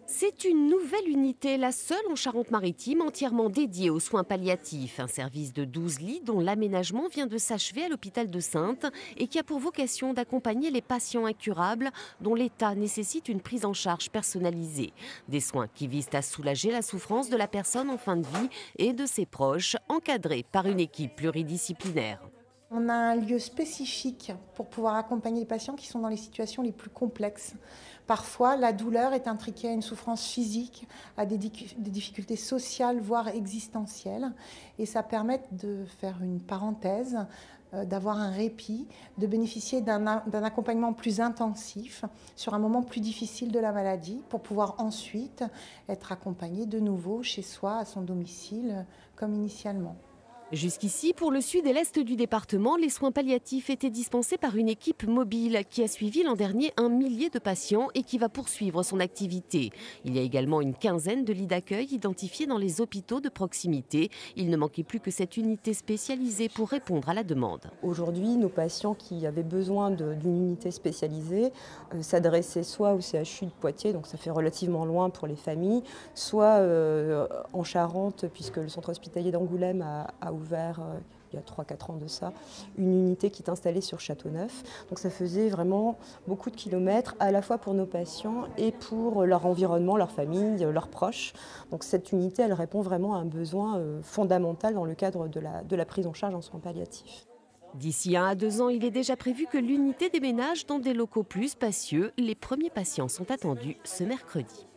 C'est une nouvelle unité, la seule en Charente-Maritime, entièrement dédiée aux soins palliatifs. Un service de 12 lits dont l'aménagement vient de s'achever à l'hôpital de Saintes et qui a pour vocation d'accompagner les patients incurables dont l'état nécessite une prise en charge personnalisée. Des soins qui visent à soulager la souffrance de la personne en fin de vie et de ses proches, encadrés par une équipe pluridisciplinaire. On a un lieu spécifique pour pouvoir accompagner les patients qui sont dans les situations les plus complexes. Parfois, la douleur est intriquée à une souffrance physique, à des difficultés sociales, voire existentielles. Et ça permet de faire une parenthèse, d'avoir un répit, de bénéficier d'un accompagnement plus intensif sur un moment plus difficile de la maladie pour pouvoir ensuite être accompagné de nouveau chez soi, à son domicile, comme initialement. Jusqu'ici, pour le sud et l'est du département, les soins palliatifs étaient dispensés par une équipe mobile qui a suivi l'an dernier 1 millier de patients et qui va poursuivre son activité. Il y a également une quinzaine de lits d'accueil identifiés dans les hôpitaux de proximité. Il ne manquait plus que cette unité spécialisée pour répondre à la demande. Aujourd'hui, nos patients qui avaient besoin d'une unité spécialisée s'adressaient soit au CHU de Poitiers, donc ça fait relativement loin pour les familles, soit en Charente, puisque le centre hospitalier d'Angoulême a ouvert il y a 3-4 ans de ça, une unité qui est installée sur Châteauneuf. Donc ça faisait vraiment beaucoup de kilomètres, à la fois pour nos patients et pour leur environnement, leur famille, leurs proches. Donc cette unité, elle répond vraiment à un besoin fondamental dans le cadre de la prise en charge en soins palliatifs. D'ici 1 à 2 ans, il est déjà prévu que l'unité déménage dans des locaux plus spacieux. Les premiers patients sont attendus ce mercredi.